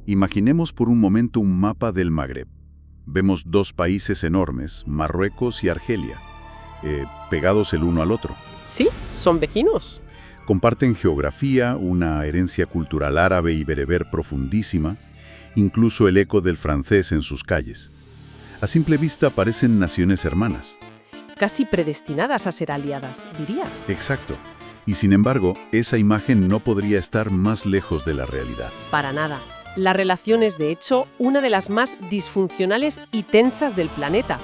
Imaginemos por un momento un mapa del Magreb. Vemos dos países enormes, Marruecos y Argelia, pegados el uno al otro. Sí, son vecinos. Comparten geografía, una herencia cultural árabe y bereber profundísima, incluso el eco del francés en sus calles. A simple vista parecen naciones hermanas. Casi predestinadas a ser aliadas, dirías. Exacto. Y sin embargo, esa imagen no podría estar más lejos de la realidad. Para nada. La relación es, de hecho, una de las más disfuncionales y tensas del planeta.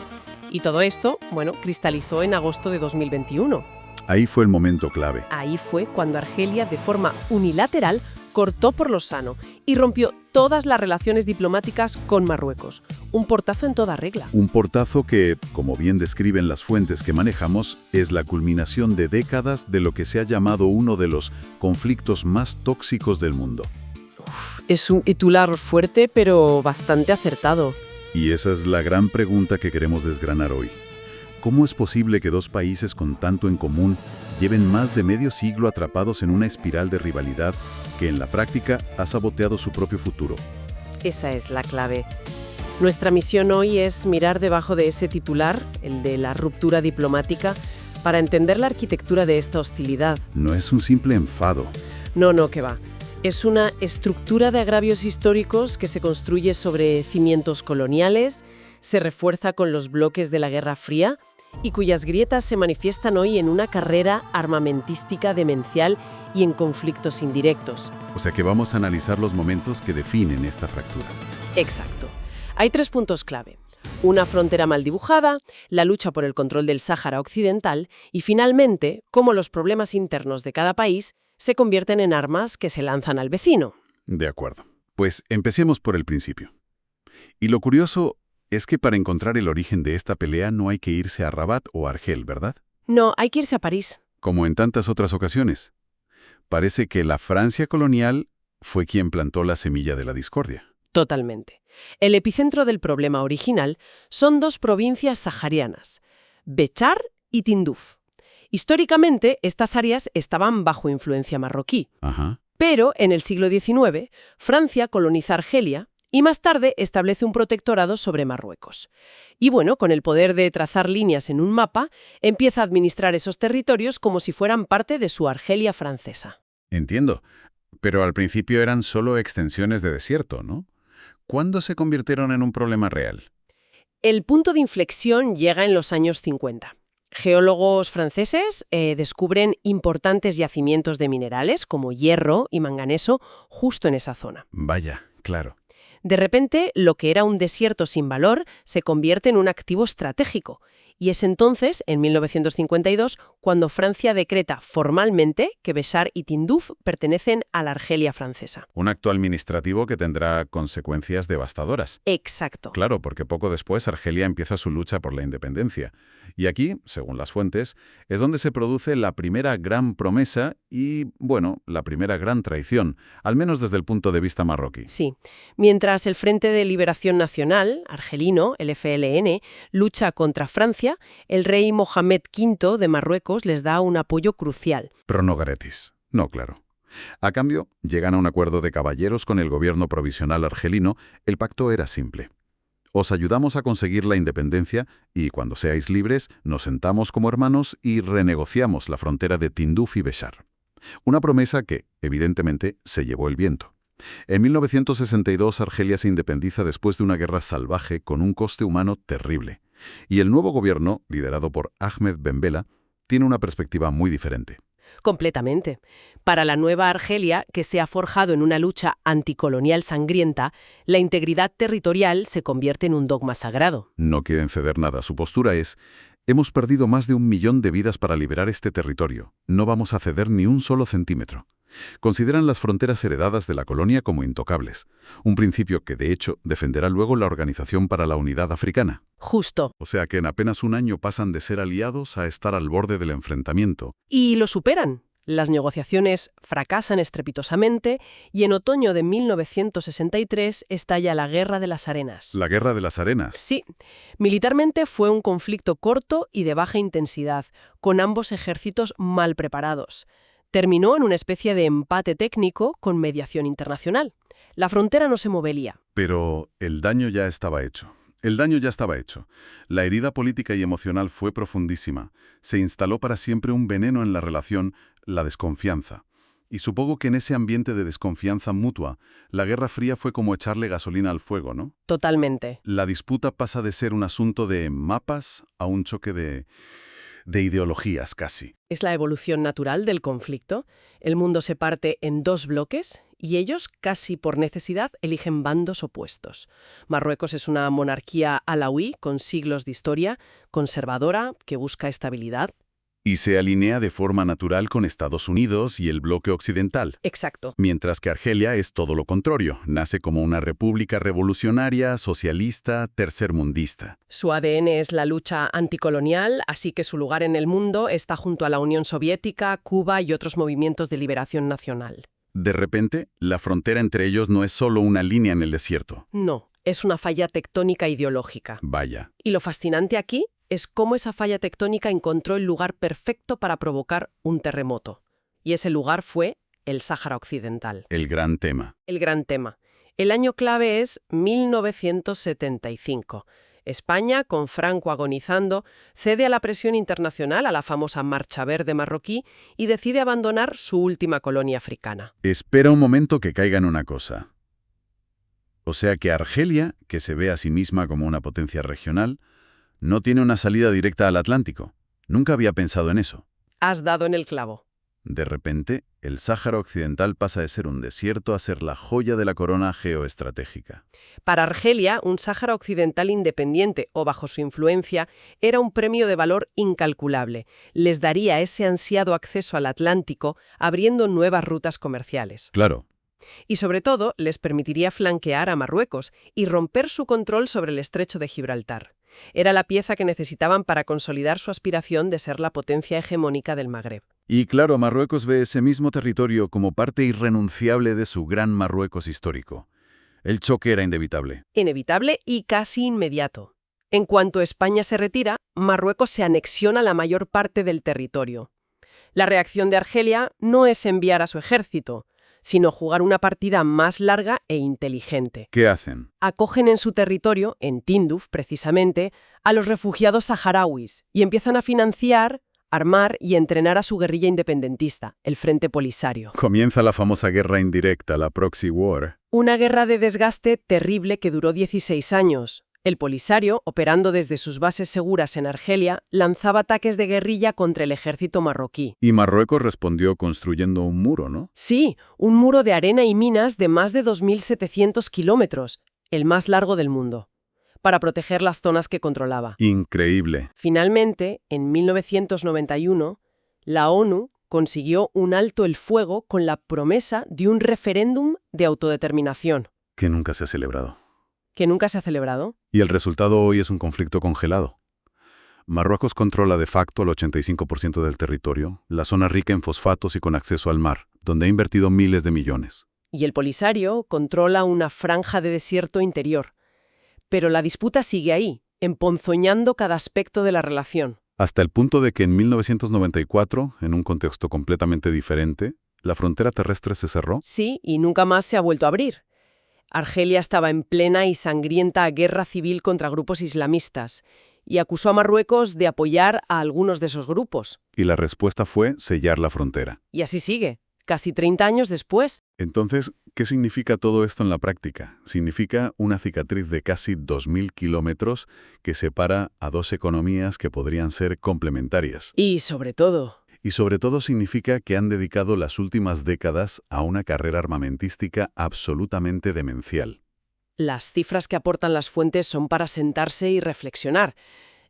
Y todo esto, cristalizó en agosto de 2021. Ahí fue el momento clave. Ahí fue cuando Argelia, de forma unilateral, cortó por lo sano y rompió todas las relaciones diplomáticas con Marruecos. Un portazo en toda regla. Un portazo que, como bien describen las fuentes que manejamos, es la culminación de décadas de lo que se ha llamado uno de los conflictos más tóxicos del mundo. Es un titular fuerte, pero bastante acertado. Y esa es la gran pregunta que queremos desgranar hoy. ¿Cómo es posible que dos países con tanto en común lleven más de medio siglo atrapados en una espiral de rivalidad que en la práctica ha saboteado su propio futuro? Esa es la clave. Nuestra misión hoy es mirar debajo de ese titular, el de la ruptura diplomática, para entender la arquitectura de esta hostilidad. No es un simple enfado. No, que va. Es una estructura de agravios históricos que se construye sobre cimientos coloniales, se refuerza con los bloques de la Guerra Fría y cuyas grietas se manifiestan hoy en una carrera armamentística demencial y en conflictos indirectos. O sea que vamos a analizar los momentos que definen esta fractura. Exacto. Hay 3 puntos clave. Una frontera mal dibujada, la lucha por el control del Sáhara Occidental y, finalmente, cómo los problemas internos de cada país se convierten en armas que se lanzan al vecino. De acuerdo. Pues empecemos por el principio. Y lo curioso es que para encontrar el origen de esta pelea no hay que irse a Rabat o Argel, ¿verdad? No, hay que irse a París. Como en tantas otras ocasiones. Parece que la Francia colonial fue quien plantó la semilla de la discordia. Totalmente. El epicentro del problema original son 2 provincias saharianas, Béchar y Tinduf. Históricamente, estas áreas estaban bajo influencia marroquí. Ajá. Pero en el siglo XIX, Francia coloniza Argelia y más tarde establece un protectorado sobre Marruecos. Y con el poder de trazar líneas en un mapa, empieza a administrar esos territorios como si fueran parte de su Argelia francesa. Entiendo. Pero al principio eran solo extensiones de desierto, ¿no? ¿Cuándo se convirtieron en un problema real? El punto de inflexión llega en los años 50. Geólogos franceses descubren importantes yacimientos de minerales como hierro y manganeso justo en esa zona. Vaya, claro. De repente, lo que era un desierto sin valor se convierte en un activo estratégico. Y es entonces, en 1952, cuando Francia decreta formalmente que Béchar y Tinduf pertenecen a la Argelia francesa. Un acto administrativo que tendrá consecuencias devastadoras. Exacto. Claro, porque poco después Argelia empieza su lucha por la independencia. Y aquí, según las fuentes, es donde se produce la primera gran promesa y, la primera gran traición, al menos desde el punto de vista marroquí. Sí. Mientras el Frente de Liberación Nacional, argelino, el FLN, lucha contra Francia, el rey Mohamed V de Marruecos les da un apoyo crucial. Pro no gratis. No, claro. A cambio, llegan a un acuerdo de caballeros con el gobierno provisional argelino. El pacto era simple. Os ayudamos a conseguir la independencia y, cuando seáis libres, nos sentamos como hermanos y renegociamos la frontera de Tinduf y Béchar. Una promesa que, evidentemente, se llevó el viento. En 1962, Argelia se independiza después de una guerra salvaje con un coste humano terrible. Y el nuevo gobierno, liderado por Ahmed Ben Bella, tiene una perspectiva muy diferente. Completamente. Para la nueva Argelia, que se ha forjado en una lucha anticolonial sangrienta, la integridad territorial se convierte en un dogma sagrado. No quieren ceder nada. Su postura es: hemos perdido más de 1 millón de vidas para liberar este territorio. No vamos a ceder ni un solo centímetro. Consideran las fronteras heredadas de la colonia como intocables, un principio que, de hecho, defenderá luego la Organización para la Unidad Africana. Justo. O sea que en apenas un año pasan de ser aliados a estar al borde del enfrentamiento. Y lo superan. Las negociaciones fracasan estrepitosamente y en otoño de 1963 estalla la Guerra de las Arenas. ¿La Guerra de las Arenas? Sí. Militarmente fue un conflicto corto y de baja intensidad, con ambos ejércitos mal preparados. Terminó en una especie de empate técnico con mediación internacional. La frontera no se movería. Pero el daño ya estaba hecho. El daño ya estaba hecho. La herida política y emocional fue profundísima. Se instaló para siempre un veneno en la relación, la desconfianza. Y supongo que en ese ambiente de desconfianza mutua, la Guerra Fría fue como echarle gasolina al fuego, ¿no? Totalmente. La disputa pasa de ser un asunto de mapas a un choque de ideologías casi. Es la evolución natural del conflicto. El mundo se parte en dos bloques y ellos, casi por necesidad, eligen bandos opuestos. Marruecos es una monarquía alauí con siglos de historia, conservadora, que busca estabilidad. Y se alinea de forma natural con Estados Unidos y el bloque occidental. Exacto. Mientras que Argelia es todo lo contrario. Nace como una república revolucionaria, socialista, tercermundista. Su ADN es la lucha anticolonial, así que su lugar en el mundo está junto a la Unión Soviética, Cuba y otros movimientos de liberación nacional. De repente, la frontera entre ellos no es solo una línea en el desierto. No, es una falla tectónica ideológica. Vaya. Y lo fascinante aquí es cómo esa falla tectónica encontró el lugar perfecto para provocar un terremoto. Y ese lugar fue el Sáhara Occidental. El gran tema. El gran tema. El año clave es 1975. España, con Franco agonizando, cede a la presión internacional, a la famosa Marcha Verde marroquí, y decide abandonar su última colonia africana. Espera un momento que caiga en una cosa. O sea que Argelia, que se ve a sí misma como una potencia regional, no tiene una salida directa al Atlántico. Nunca había pensado en eso. Has dado en el clavo. De repente, el Sáhara Occidental pasa de ser un desierto a ser la joya de la corona geoestratégica. Para Argelia, un Sáhara Occidental independiente o bajo su influencia era un premio de valor incalculable. Les daría ese ansiado acceso al Atlántico, abriendo nuevas rutas comerciales. Claro. Y sobre todo, les permitiría flanquear a Marruecos y romper su control sobre el estrecho de Gibraltar. Era la pieza que necesitaban para consolidar su aspiración de ser la potencia hegemónica del Magreb. Y claro, Marruecos ve ese mismo territorio como parte irrenunciable de su gran Marruecos histórico. El choque era inevitable. Inevitable y casi inmediato. En cuanto España se retira, Marruecos se anexiona la mayor parte del territorio. La reacción de Argelia no es enviar a su ejército, sino jugar una partida más larga e inteligente. ¿Qué hacen? Acogen en su territorio, en Tinduf precisamente, a los refugiados saharauis y empiezan a financiar, armar y entrenar a su guerrilla independentista, el Frente Polisario. Comienza la famosa guerra indirecta, la Proxy War. Una guerra de desgaste terrible que duró 16 años. El Polisario, operando desde sus bases seguras en Argelia, lanzaba ataques de guerrilla contra el ejército marroquí. Y Marruecos respondió construyendo un muro, ¿no? Sí, un muro de arena y minas de más de 2.700 kilómetros, el más largo del mundo, para proteger las zonas que controlaba. Increíble. Finalmente, en 1991, la ONU consiguió un alto el fuego con la promesa de un referéndum de autodeterminación. Que nunca se ha celebrado. ¿Que nunca se ha celebrado? Y el resultado hoy es un conflicto congelado. Marruecos controla de facto el 85% del territorio, la zona rica en fosfatos y con acceso al mar, donde ha invertido miles de millones. Y el Polisario controla una franja de desierto interior. Pero la disputa sigue ahí, emponzoñando cada aspecto de la relación. Hasta el punto de que en 1994, en un contexto completamente diferente, la frontera terrestre se cerró. Sí, y nunca más se ha vuelto a abrir. Argelia estaba en plena y sangrienta guerra civil contra grupos islamistas y acusó a Marruecos de apoyar a algunos de esos grupos. Y la respuesta fue sellar la frontera. Y así sigue, casi 30 años después. Entonces, ¿qué significa todo esto en la práctica? Significa una cicatriz de casi 2.000 kilómetros que separa a dos economías que podrían ser complementarias. Y sobre todo significa que han dedicado las últimas décadas a una carrera armamentística absolutamente demencial. las cifras que aportan las fuentes son para sentarse y reflexionar.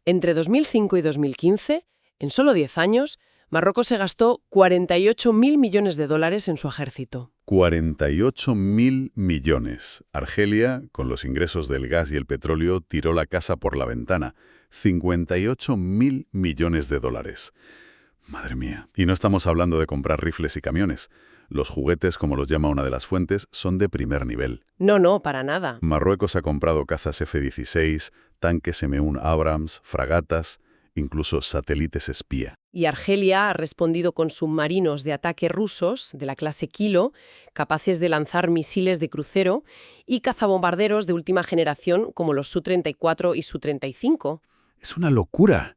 Entre 2005 y 2015, en solo 10 años, Marruecos se gastó 48.000 millones de dólares en su ejército. 48.000 millones. Argelia, con los ingresos del gas y el petróleo, tiró la casa por la ventana. 58.000 millones de dólares. Madre mía. Y no estamos hablando de comprar rifles y camiones. Los juguetes, como los llama una de las fuentes, son de primer nivel. No, para nada. Marruecos ha comprado cazas F-16, tanques M1 Abrams, fragatas, incluso satélites espía. y Argelia ha respondido con submarinos de ataque rusos de la clase Kilo, capaces de lanzar misiles de crucero, y cazabombarderos de última generación como los Su-34 y Su-35. Es una locura.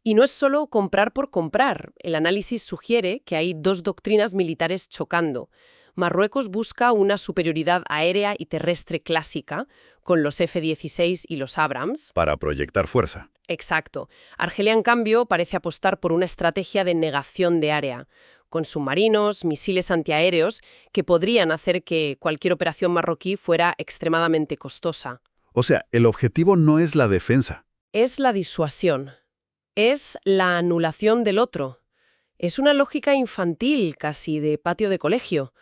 Y no es solo comprar por comprar. El análisis sugiere que hay dos doctrinas militares chocando. Marruecos busca una superioridad aérea y terrestre clásica, con los F-16 y los Abrams. Para proyectar fuerza. Exacto. Argelia, en cambio, parece apostar por una estrategia de negación de área, con submarinos, misiles antiaéreos, que podrían hacer que cualquier operación marroquí fuera extremadamente costosa. O sea, el objetivo no es la defensa. Es la disuasión. Es la anulación del otro. Es una lógica infantil, casi de patio de colegio.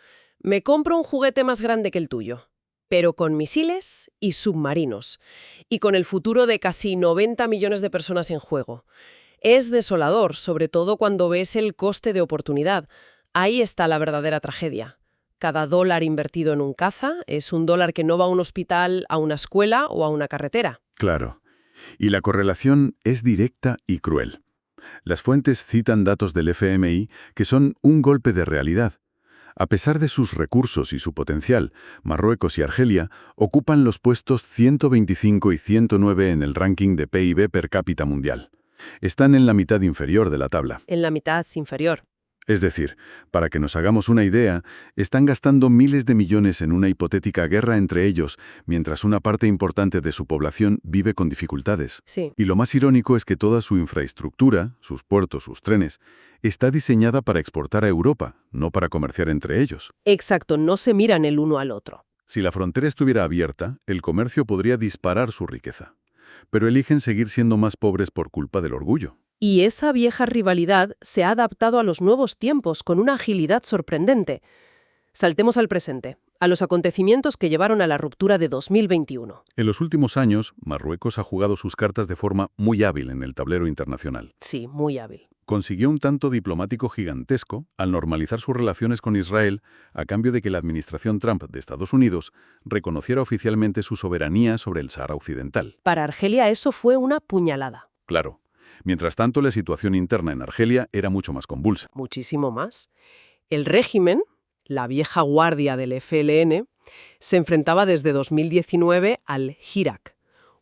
Me compro un juguete más grande que el tuyo, pero con misiles y submarinos, y con el futuro de casi 90 millones de personas en juego. Es desolador, sobre todo cuando ves el coste de oportunidad. Ahí está la verdadera tragedia. Cada dólar invertido en un caza es un dólar que no va a un hospital, a una escuela o a una carretera. Claro. Y la correlación es directa y cruel. Las fuentes citan datos del FMI que son un golpe de realidad. A pesar de sus recursos y su potencial, Marruecos y Argelia ocupan los puestos 125 y 109 en el ranking de PIB per cápita mundial. Están en la mitad inferior de la tabla. En la mitad inferior. Es decir, para que nos hagamos una idea, están gastando miles de millones en una hipotética guerra entre ellos, mientras una parte importante de su población vive con dificultades. Sí. Y lo más irónico es que toda su infraestructura, sus puertos, sus trenes, está diseñada para exportar a Europa, no para comerciar entre ellos. Exacto, no se miran el uno al otro. Si la frontera estuviera abierta, el comercio podría disparar su riqueza. Pero eligen seguir siendo más pobres por culpa del orgullo. Y esa vieja rivalidad se ha adaptado a los nuevos tiempos con una agilidad sorprendente. Saltemos al presente, a los acontecimientos que llevaron a la ruptura de 2021. En los últimos años, Marruecos ha jugado sus cartas de forma muy hábil en el tablero internacional. Sí, muy hábil. Consiguió un tanto diplomático gigantesco al normalizar sus relaciones con Israel a cambio de que la administración Trump de Estados Unidos reconociera oficialmente su soberanía sobre el Sahara Occidental. Para Argelia eso fue una puñalada. Claro. Mientras tanto, la situación interna en Argelia era mucho más convulsa. Muchísimo más. El régimen, la vieja guardia del FLN, se enfrentaba desde 2019 al Hirak,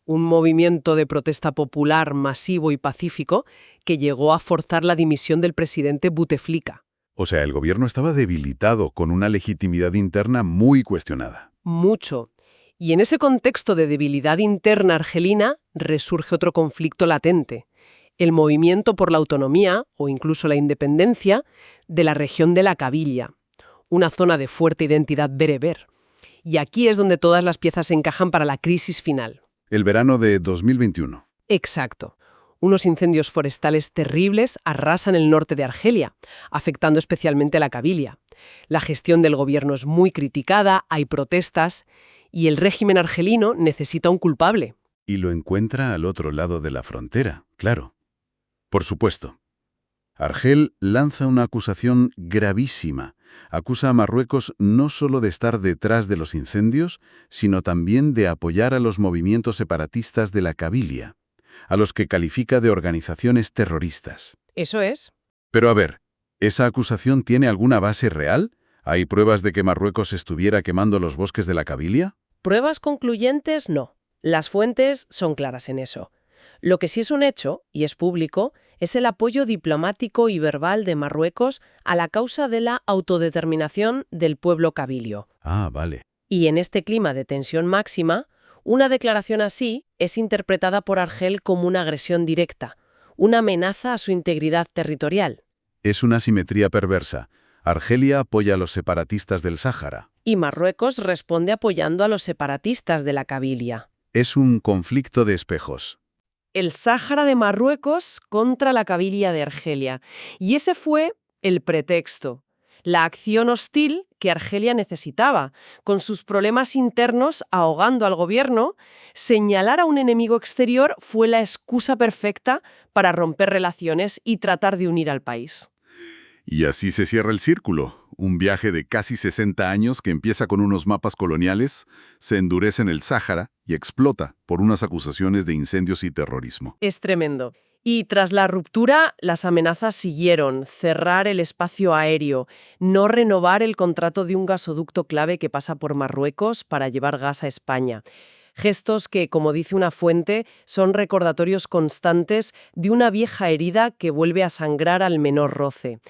un movimiento de protesta popular masivo y pacífico que llegó a forzar la dimisión del presidente Bouteflika. O sea, el gobierno estaba debilitado, con una legitimidad interna muy cuestionada. Mucho. Y en ese contexto de debilidad interna argelina resurge otro conflicto latente: el movimiento por la autonomía, o incluso la independencia, de la región de la Kabila, una zona de fuerte identidad bereber. Y aquí es donde todas las piezas se encajan para la crisis final. El verano de 2021. Exacto. Unos incendios forestales terribles arrasan el norte de Argelia, afectando especialmente a la Kabila. La gestión del gobierno es muy criticada, hay protestas, y el régimen argelino necesita un culpable. Y lo encuentra al otro lado de la frontera, claro. Por supuesto. Argel lanza una acusación gravísima. Acusa a Marruecos no solo de estar detrás de los incendios, sino también de apoyar a los movimientos separatistas de la Kabila, a los que califica de organizaciones terroristas. Eso es. Pero a ver, ¿esa acusación tiene alguna base real? ¿Hay pruebas de que Marruecos estuviera quemando los bosques de la Kabila? Pruebas concluyentes, no. Las fuentes son claras en eso. Lo que sí es un hecho, y es público, es el apoyo diplomático y verbal de Marruecos a la causa de la autodeterminación del pueblo kabilio. Ah, vale. Y en este clima de tensión máxima, una declaración así es interpretada por Argel como una agresión directa, una amenaza a su integridad territorial. Es una simetría perversa. Argelia apoya a los separatistas del Sáhara. Y Marruecos responde apoyando a los separatistas de la Kabila. Es un conflicto de espejos. El Sáhara de Marruecos contra la Kabila de Argelia. Y ese fue el pretexto, la acción hostil que Argelia necesitaba, con sus problemas internos ahogando al gobierno. Señalar a un enemigo exterior fue la excusa perfecta para romper relaciones y tratar de unir al país. Y así se cierra el círculo. Un viaje de casi 60 años que empieza con unos mapas coloniales, se endurece en el Sáhara y explota por unas acusaciones de incendios y terrorismo. Es tremendo. Y tras la ruptura, las amenazas siguieron: cerrar el espacio aéreo, no renovar el contrato de un gasoducto clave que pasa por Marruecos para llevar gas a España. Gestos que, como dice una fuente, son recordatorios constantes de una vieja herida que vuelve a sangrar al menor roce.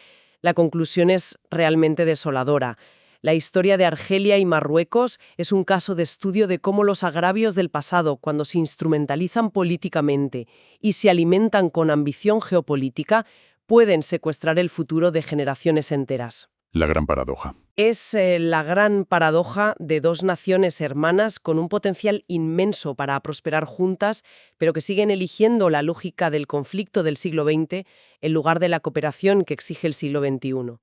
La conclusión es realmente desoladora. La historia de Argelia y Marruecos es un caso de estudio de cómo los agravios del pasado, cuando se instrumentalizan políticamente y se alimentan con ambición geopolítica, pueden secuestrar el futuro de generaciones enteras. La gran paradoja. Es la gran paradoja de dos naciones hermanas con un potencial inmenso para prosperar juntas, pero que siguen eligiendo la lógica del conflicto del siglo XX en lugar de la cooperación que exige el siglo XXI.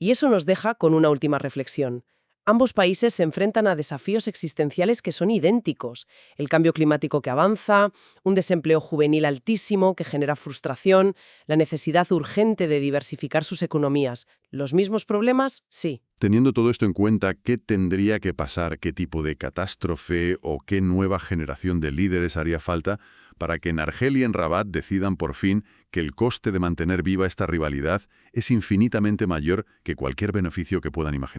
Y eso nos deja con una última reflexión. Ambos países se enfrentan a desafíos existenciales que son idénticos: el cambio climático que avanza, un desempleo juvenil altísimo que genera frustración, la necesidad urgente de diversificar sus economías. ¿Los mismos problemas? Sí. Teniendo todo esto en cuenta, ¿qué tendría que pasar, qué tipo de catástrofe o qué nueva generación de líderes haría falta para que en Argel y en Rabat decidan por fin que el coste de mantener viva esta rivalidad es infinitamente mayor que cualquier beneficio que puedan imaginar?